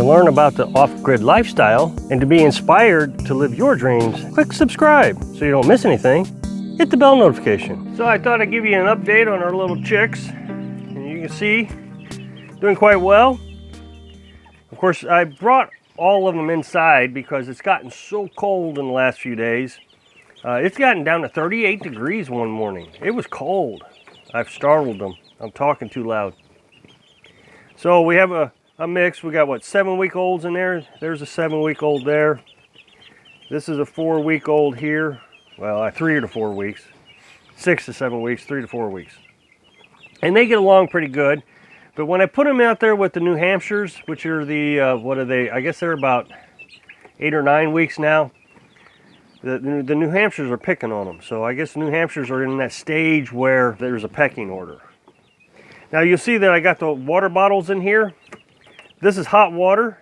To learn about the off-grid lifestyle and to be inspired to live your dreams, click subscribe so you don't miss anything. Hit the bell notification. So I thought I'd give you an update on our little chicks. And you can see, doing quite well. Of course, I brought all of them inside because it's gotten so cold in the last few days. It's gotten down to 38 degrees one morning. It was cold. I've startled them. I'm talking too loud. So we have a mix. We got what, 7-week-olds in there. There's a 7-week-old there. This is a 4-week-old here. Well, 3 to 4 weeks. 6 to 7 weeks, 3 to 4 weeks. And they get along pretty good. But when I put them out there with the New Hampshires, which are the, what are they? I guess they're about 8 or 9 weeks now. The New Hampshires are picking on them. So I guess the New Hampshires are in that stage where there's a pecking order. Now you'll see that I got the water bottles in here. This is hot water.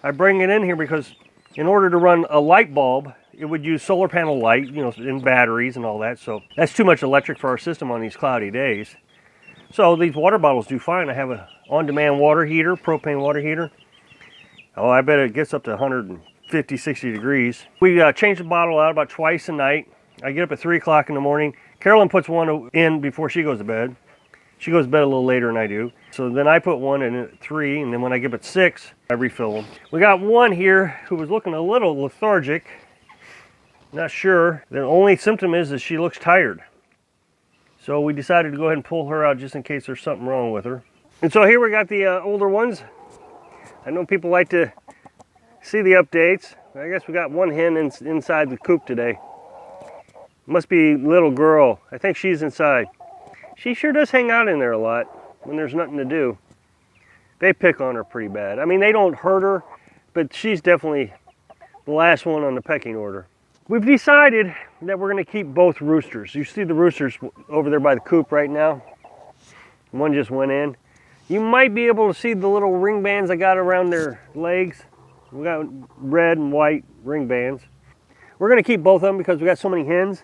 I bring it in here because in order to run a light bulb, it would use solar panel light, you know, in batteries and all that. So that's too much electric for our system on these cloudy days. So these water bottles do fine. I have an on-demand water heater, propane water heater. Oh, I bet it gets up to 150, 60 degrees. We change the bottle out about twice a night. I get up at 3 o'clock in the morning. Carolyn puts one in before she goes to bed. She goes to bed a little later than I do. So then I put one in at 3, and then when I get up at 6, I refill them. We got one here who was looking a little lethargic. Not sure. The only symptom is that she looks tired. So we decided to go ahead and pull her out just in case there's something wrong with her. And so here we got the older ones. I know people like to see the updates. I guess we got one hen inside the coop today. Must be little girl. I think she's inside. She sure does hang out in there a lot when there's nothing to do. They pick on her pretty bad. I mean, they don't hurt her, but she's definitely the last one on the pecking order. We've decided that we're going to keep both roosters. You see the roosters over there by the coop right now. One just went in. You might be able to see the little ring bands I got around their legs. We got red and white ring bands. We're going to keep both of them because we got so many hens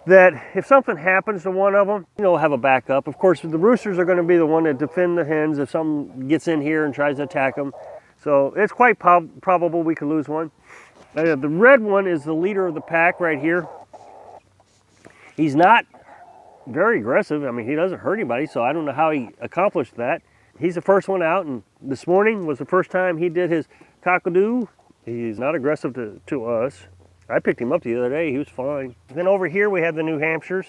that if something happens to one of them, you know, we'll have a backup. Of course, the roosters are going to be the one that defend the hens if something gets in here and tries to attack them. So it's quite probable we could lose one. The red one is the leader of the pack right here. He's not very aggressive. I mean, he doesn't hurt anybody, so I don't know how he accomplished that. He's the first one out, and this morning was the first time he did his cockadoo. He's not aggressive to us. I picked him up the other day. He was fine. Then over here we have the New Hampshires.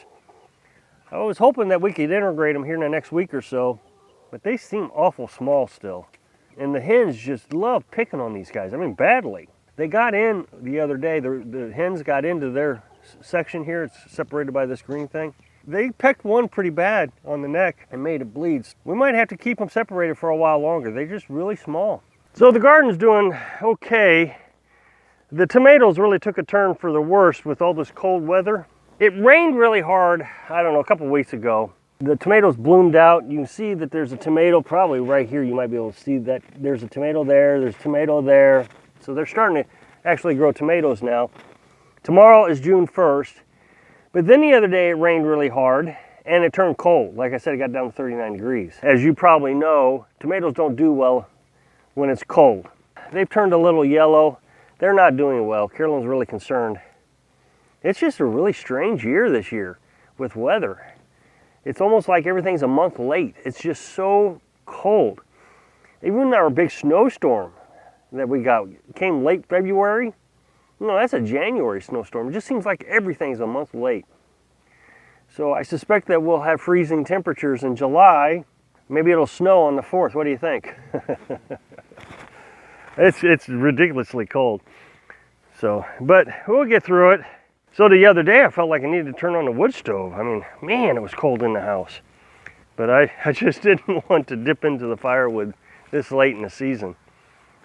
I was hoping that we could integrate them here in the next week or so, but they seem awful small still. And the hens just love picking on these guys. I mean, badly. They got in the other day. The hens got into their section here. It's separated by this green thing. They pecked one pretty bad on the neck and made it bleed. We might have to keep them separated for a while longer. They're just really small. So the garden's doing okay. The tomatoes really took a turn for the worst with all this cold weather. It rained really hard, I don't know, a couple weeks ago. The tomatoes bloomed out. You can see that there's a tomato probably right here. You might be able to see that there's a tomato there, there's a tomato there. So they're starting to actually grow tomatoes now. Tomorrow is June 1st. But then the other day it rained really hard and it turned cold. Like I said, it got down to 39 degrees. As you probably know, tomatoes don't do well when it's cold. They've turned a little yellow. They're not doing well. Carolyn's really concerned. It's just a really strange year this year with weather. It's almost like everything's a month late. It's just so cold. Even our big snowstorm that we got came late February. You know, that's a January snowstorm. It just seems like everything's a month late. So I suspect that we'll have freezing temperatures in July. Maybe it'll snow on the 4th. What do you think? It's ridiculously cold. So, but we'll get through it. So the other day I felt like I needed to turn on the wood stove. I mean, man, it was cold in the house. But I just didn't want to dip into the firewood this late in the season.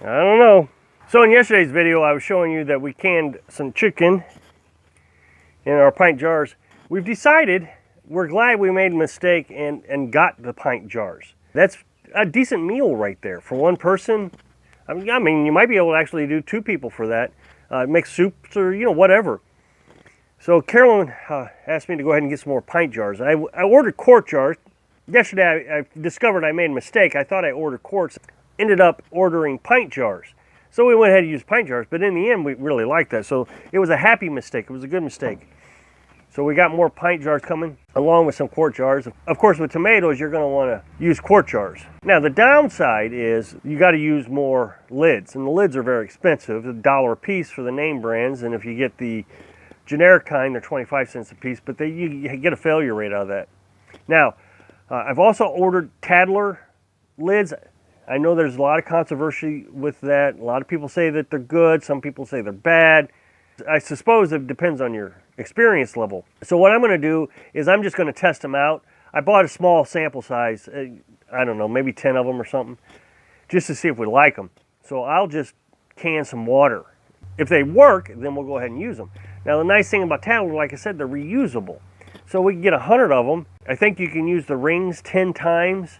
I don't know. So in yesterday's video I was showing you that we canned some chicken in our pint jars. We've decided we're glad we made a mistake and got the pint jars. That's a decent meal right there for one person. I mean, you might be able to actually do 2 people for that. Make soups or, you know, whatever. So Carolyn asked me to go ahead and get some more pint jars. I ordered quart jars. Yesterday I discovered I made a mistake. I thought I ordered quarts. ended up ordering pint jars. So we went ahead and used pint jars, but in the end, we really liked that. So it was a happy mistake. It was a good mistake. So we got more pint jars coming, along with some quart jars. Of course, with tomatoes, you're going to want to use quart jars. Now, the downside is you got to use more lids, and the lids are very expensive, $1 a piece for the name brands, and if you get the generic kind, they're 25 cents a piece, but you get a failure rate out of that. Now, I've also ordered Tadler lids. I know there's a lot of controversy with that. A lot of people say that they're good. Some people say they're bad. I suppose it depends on your experience level. So what I'm going to do is I'm just going to test them out. I bought a small sample size, I don't know, maybe 10 of them or something, just to see if we like them. So I'll just can some water. If they work, then we'll go ahead and use them. Now the nice thing about Tadler, like I said, they're reusable. So we can get 100 of them. I think you can use the rings 10 times,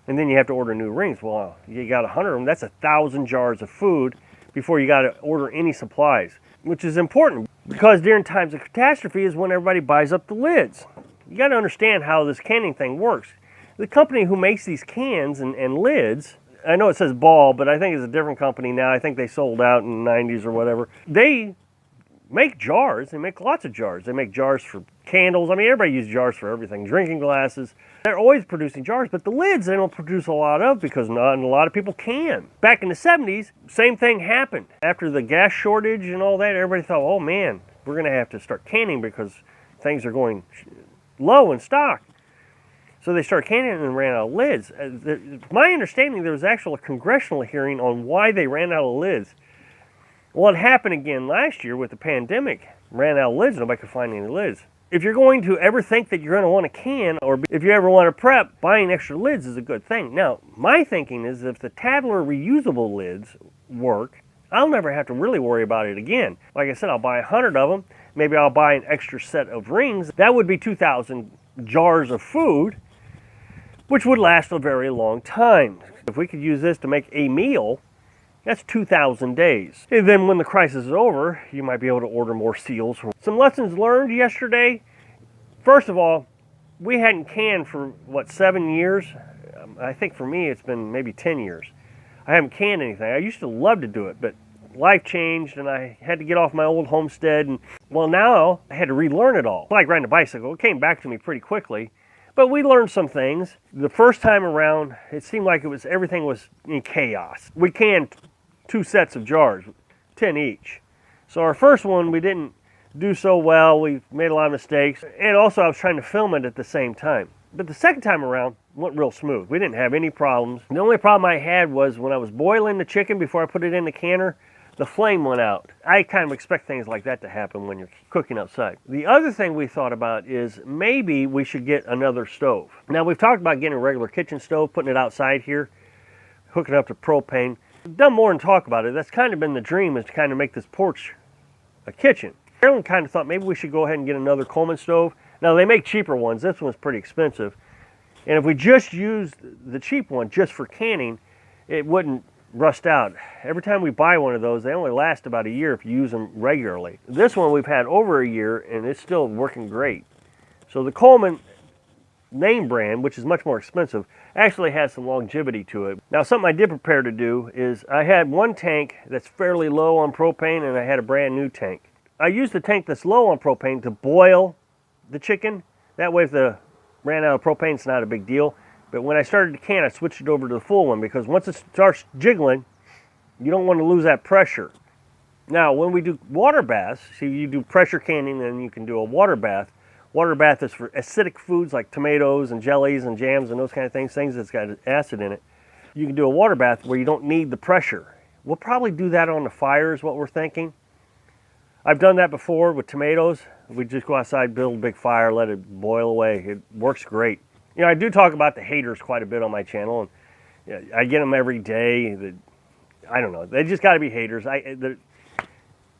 and then you have to order new rings. Well, you got 100 of them, that's 1,000 jars of food before you got to order any supplies, which is important because during times of catastrophe is when everybody buys up the lids. You got to understand how this canning thing works. The company who makes these cans and lids, I know it says Ball, but I think it's a different company now. I think they sold out in the 90s or whatever. They make jars. They make lots of jars. They make jars for candles. I mean, everybody uses jars for everything. Drinking glasses. They're always producing jars, but the lids they don't produce a lot of because not a lot of people can. Back in the 70s, same thing happened. After the gas shortage and all that, everybody thought, oh man, we're going to have to start canning because things are going low in stock. So they started canning and ran out of lids. My understanding, there was actually a congressional hearing on why they ran out of lids. Well, it happened again last year with the pandemic. Ran out of lids, nobody could find any lids. If you're going to ever think that you're going to want a can, or if you ever want to prep, buying extra lids is a good thing. Now, my thinking is if the Tadler reusable lids work, I'll never have to really worry about it again. Like I said, I'll buy 100 of them. Maybe I'll buy an extra set of rings. That would be 2,000 jars of food, which would last a very long time. If we could use this to make a meal, that's 2,000 days. And then when the crisis is over, you might be able to order more seals. Some lessons learned yesterday. First of all, we hadn't canned for, 7 years? I think for me it's been maybe 10 years. I haven't canned anything. I used to love to do it, but life changed and I had to get off my old homestead. And well, now I had to relearn it all. Like riding a bicycle, it came back to me pretty quickly. But we learned some things. The first time around, it seemed like everything was in chaos. We canned 2 sets of jars, 10 each. So our first one, we didn't do so well. We made a lot of mistakes. And also I was trying to film it at the same time. But the second time around, went real smooth. We didn't have any problems. The only problem I had was when I was boiling the chicken before I put it in the canner, the flame went out. I kind of expect things like that to happen when you're cooking outside. The other thing we thought about is maybe we should get another stove. Now we've talked about getting a regular kitchen stove, putting it outside here, hooking up to propane. We've done more than talk about it. That's kind of been the dream, is to kind of make this porch a kitchen. Carolyn kind of thought maybe we should go ahead and get another Coleman stove. Now they make cheaper ones. This one's pretty expensive. And if we just used the cheap one just for canning, it wouldn't rust out. Every time we buy one of those, they only last about a year if you use them regularly. This one we've had over a year and it's still working great. So the Coleman name brand, which is much more expensive, actually has some longevity to it. Now something I did prepare to do is I had one tank that's fairly low on propane and I had a brand new tank. I used the tank that's low on propane to boil the chicken. That way if the ran out of propane, it's not a big deal. But when I started to can, I switched it over to the full one because once it starts jiggling, you don't want to lose that pressure. Now, when we do water baths, see, you do pressure canning and you can do a water bath. Water bath is for acidic foods like tomatoes and jellies and jams and those kind of things that's got acid in it. You can do a water bath where you don't need the pressure. We'll probably do that on the fire is what we're thinking. I've done that before with tomatoes. We just go outside, build a big fire, let it boil away. It works great. You know, I do talk about the haters quite a bit on my channel, and I get them every day. I don't know. They just got to be haters. It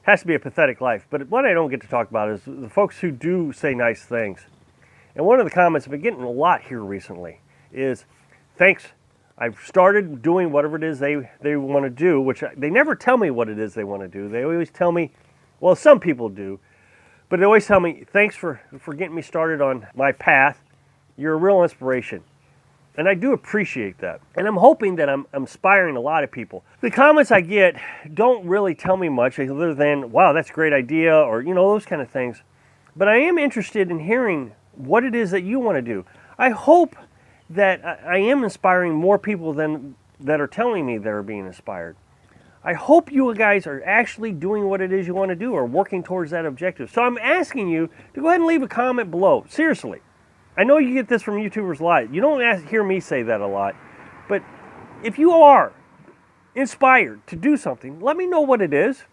has to be a pathetic life. But what I don't get to talk about is the folks who do say nice things. And one of the comments I've been getting a lot here recently is, thanks, I've started doing whatever it is they want to do, which they never tell me what it is they want to do. They always tell me, well, some people do, but they always tell me, thanks for getting me started on my path. You're a real inspiration. And I do appreciate that. And I'm hoping that I'm inspiring a lot of people. The comments I get don't really tell me much other than, wow, that's a great idea, or, those kind of things. But I am interested in hearing what it is that you want to do. I hope that I am inspiring more people than that are telling me they're being inspired. I hope you guys are actually doing what it is you want to do or working towards that objective. So I'm asking you to go ahead and leave a comment below. Seriously. I know you get this from YouTubers a lot. You don't hear me say that a lot. But if you are inspired to do something, let me know what it is.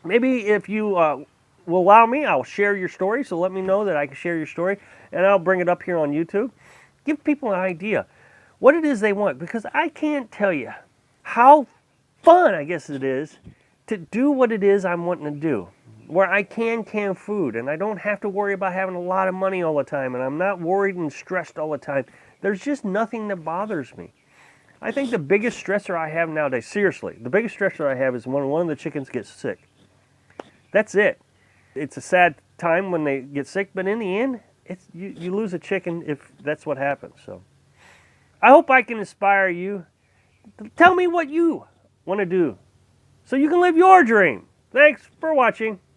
Maybe if you will allow me, I'll share your story. So let me know that I can share your story. And I'll bring it up here on YouTube. Give people an idea what it is they want. Because I can't tell you how fun, I guess it is, to do what it is I'm wanting to do. Where I can food and I don't have to worry about having a lot of money all the time and I'm not worried and stressed all the time. There's just nothing that bothers me. I think the biggest stressor I have nowadays, seriously, the biggest stressor I have is when one of the chickens gets sick. That's it. It's a sad time when they get sick, but in the end, you lose a chicken if that's what happens. So I hope I can inspire you. Tell me what you want to do so you can live your dream. Thanks for watching.